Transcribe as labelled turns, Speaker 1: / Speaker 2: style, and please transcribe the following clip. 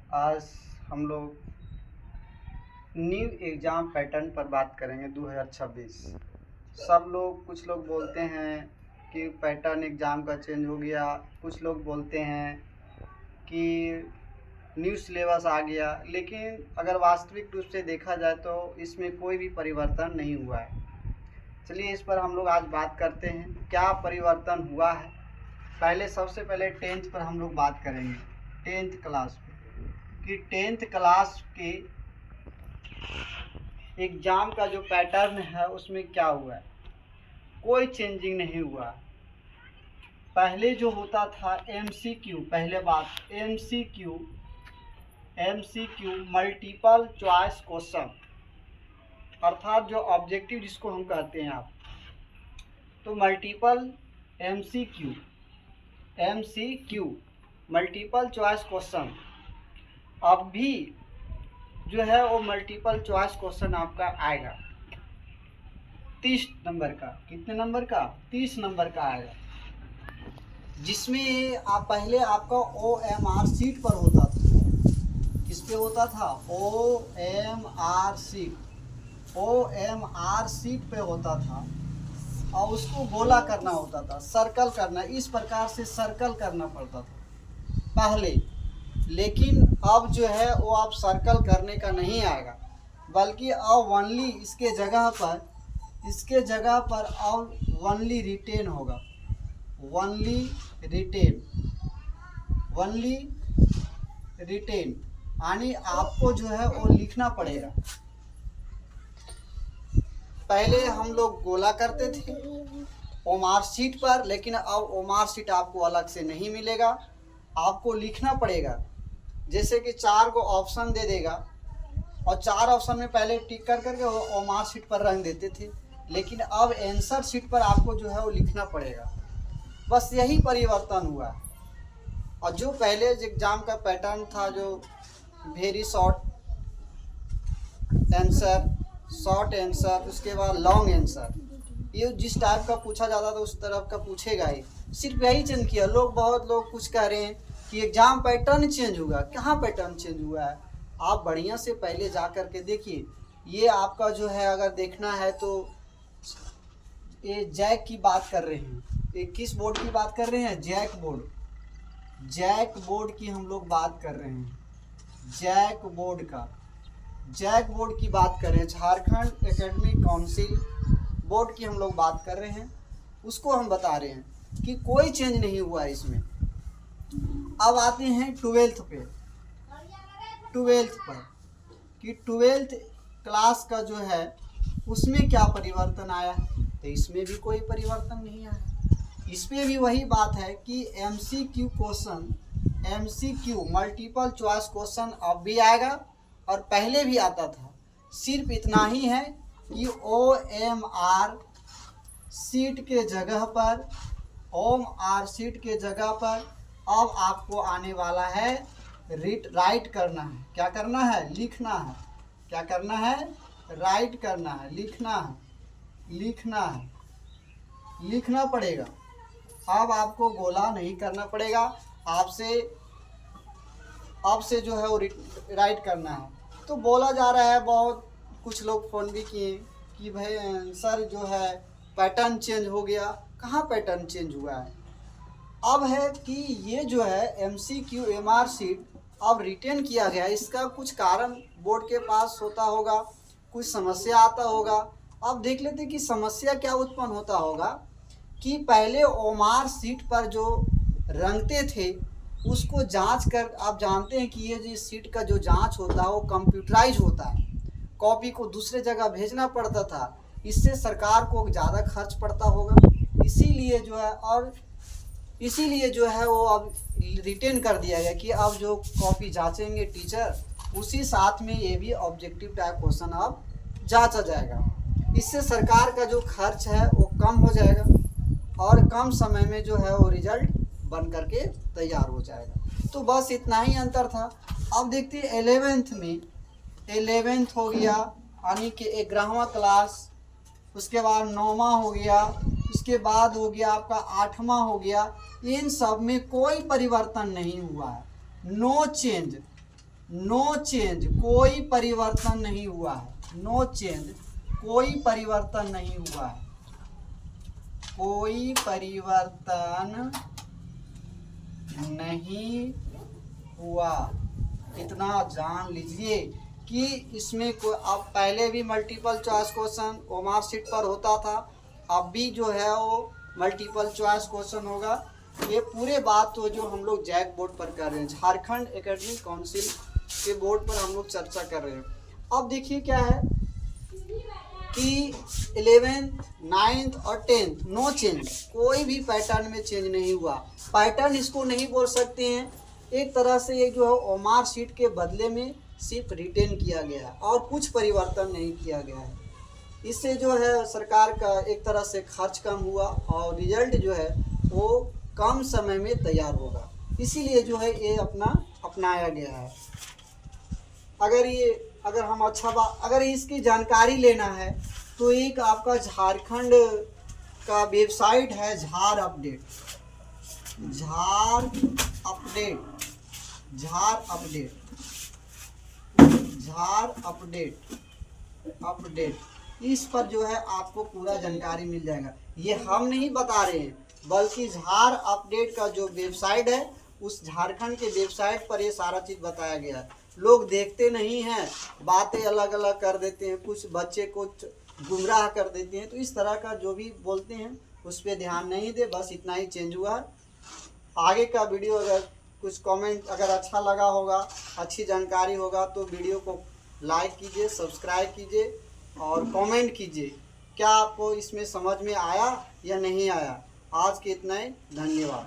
Speaker 1: आज हम लोग न्यू एग्ज़ाम पैटर्न पर बात करेंगे 2026। कुछ लोग बोलते हैं कि पैटर्न एग्ज़ाम का चेंज हो गया, कुछ लोग बोलते हैं कि न्यू सिलेबस आ गया, लेकिन अगर वास्तविक रूप से देखा जाए तो इसमें कोई भी परिवर्तन नहीं हुआ है। चलिए इस पर हम लोग आज बात करते हैं क्या परिवर्तन हुआ है। सबसे पहले टेंथ पर हम लोग बात करेंगे, टेंथ क्लास कि टेंथ क्लास के एग्ज़ाम का जो पैटर्न है उसमें क्या हुआ है। कोई चेंजिंग नहीं हुआ। पहले जो होता था MCQ, पहले बात MCQ मल्टीपल चॉइस क्वेश्चन, अर्थात जो ऑब्जेक्टिव जिसको हम कहते हैं आप, तो multiple MCQ multiple choice question. अब भी जो है वो मल्टीपल चॉइस क्वेश्चन आपका आएगा 30 नंबर का। कितने नंबर का? 30 नंबर का आएगा, जिसमें पहले आपका OMR सीट पर होता था। किस पे होता था? OMR सीट पे होता था और उसको गोला करना होता था, सर्कल करना, इस प्रकार से सर्कल करना पड़ता था पहले। लेकिन अब जो है वो आप सर्कल करने का नहीं आएगा, बल्कि अब ओनली इसके जगह पर अब ओनली रिटेन होगा। ओनली रिटेन यानी आपको जो है वो लिखना पड़ेगा। पहले हम लोग गोला करते थे ओमार सीट पर, लेकिन अब ओमार सीट आपको अलग से नहीं मिलेगा, आपको लिखना पड़ेगा। जैसे कि 4 को ऑप्शन दे देगा और 4 ऑप्शन में पहले टिक करके वो ओमार सीट पर रख देते थे, लेकिन अब आंसर सीट पर आपको जो है वो लिखना पड़ेगा। बस यही परिवर्तन हुआ। और जो पहले एग्ज़ाम का पैटर्न था, जो वेरी शॉर्ट आंसर, उसके बाद लॉन्ग आंसर, ये जिस टाइप का पूछा जाता था उस तरफ का पूछेगा ही, सिर्फ यही चेंज किया। बहुत लोग कुछ कह रहे हैं कि एग्ज़ाम पैटर्न चेंज हुआ। कहाँ पैटर्न चेंज हुआ है? आप बढ़िया से पहले जा कर के देखिए। ये आपका जो है अगर देखना है तो ये जैक की बात कर रहे हैं। ये किस बोर्ड की बात कर रहे हैं? जैक बोर्ड की हम लोग बात कर रहे हैं। जैक बोर्ड की बात कर रहे हैं। झारखंड एकेडमिक काउंसिल बोर्ड की हम लोग बात कर रहे हैं। उसको हम बता रहे हैं कि कोई चेंज नहीं हुआ है इसमें। अब आते हैं 12th पर कि 12th क्लास का जो है उसमें क्या परिवर्तन आया है। तो इसमें भी कोई परिवर्तन नहीं आया। इसमें भी वही बात है कि MCQ मल्टीपल चॉइस क्वेश्चन अब भी आएगा और पहले भी आता था। सिर्फ इतना ही है कि OMR सीट के जगह पर अब आपको आने वाला है राइट करना है। क्या करना है? लिखना है। क्या करना है? राइट करना है, लिखना पड़ेगा। अब आपको गोला नहीं करना पड़ेगा, आपसे जो है वो राइट करना है। तो बोला जा रहा है, बहुत कुछ लोग फ़ोन भी किए कि भाई सर जो है पैटर्न चेंज हो गया। कहाँ पैटर्न चेंज हुआ है? अब है कि ये जो है MCQ MR सीट अब रिटेन किया गया। इसका कुछ कारण बोर्ड के पास होता होगा, कुछ समस्या आता होगा। अब देख लेते कि समस्या क्या उत्पन्न होता होगा कि पहले ओमार सीट पर जो रंगते थे उसको जांच कर, आप जानते हैं कि ये जो सीट का जो जांच होता है वो कंप्यूटराइज होता है। कॉपी को दूसरे जगह भेजना पड़ता था, इससे सरकार को ज़्यादा खर्च पड़ता होगा। इसीलिए जो है वो अब रिटेन कर दिया गया कि अब जो कॉपी जांचेंगे टीचर, उसी साथ में ये भी ऑब्जेक्टिव टाइप क्वेश्चन अब जांचा जाएगा। इससे सरकार का जो खर्च है वो कम हो जाएगा और कम समय में जो है वो रिजल्ट बन करके तैयार हो जाएगा। तो बस इतना ही अंतर था। अब देखते हैं 11th हो गया, यानी कि 11वां क्लास, उसके बाद 9वां हो गया, उसके बाद हो गया आपका 8वां हो गया। इन सब में कोई परिवर्तन नहीं हुआ है, नो चेंज। नो चेंज, कोई परिवर्तन नहीं हुआ है। नो चेंज, कोई परिवर्तन नहीं हुआ है। कोई परिवर्तन नहीं हुआ। इतना जान लीजिए कि इसमें कोई, अब पहले भी multiple choice question OMR sheet पर होता था, अब भी जो है वो मल्टीपल चॉइस क्वेश्चन होगा। ये पूरे बात तो जो हम लोग जैक बोर्ड पर कर रहे हैं, झारखंड एकेडमिक काउंसिल के बोर्ड पर हम लोग चर्चा कर रहे हैं। अब देखिए क्या है कि 11th, 9th और 10th नो चेंज, कोई भी पैटर्न में चेंज नहीं हुआ। पैटर्न इसको नहीं बोल सकते हैं, एक तरह से ये जो है ओमार शीट के बदले में सिर्फ रिटेन किया गया है और कुछ परिवर्तन नहीं किया गया है। इससे जो है सरकार का एक तरह से खर्च कम हुआ और रिजल्ट जो है वो कम समय में तैयार होगा, इसीलिए जो है ये अपनाया गया है। अगर हम अगर इसकी जानकारी लेना है तो एक आपका झारखंड का वेबसाइट है झार अपडेट, झार अपडेट, इस पर जो है आपको पूरा जानकारी मिल जाएगा। ये हम नहीं बता रहे हैं, बल्कि झार अपडेट का जो वेबसाइट है उस झारखंड के वेबसाइट पर ये सारा चीज़ बताया गया है। लोग देखते नहीं हैं, बातें अलग अलग कर देते हैं, कुछ बच्चे को गुमराह कर देते हैं, तो इस तरह का जो भी बोलते हैं उस पर ध्यान नहीं दे। बस इतना ही चेंज हुआ है। आगे का वीडियो अगर कुछ कमेंट अगर अच्छा लगा होगा, अच्छी जानकारी होगा तो वीडियो को लाइक कीजिए, सब्सक्राइब कीजिए और कमेंट कीजिए क्या आपको इसमें समझ में आया या नहीं आया। आज के इतना ही, धन्यवाद।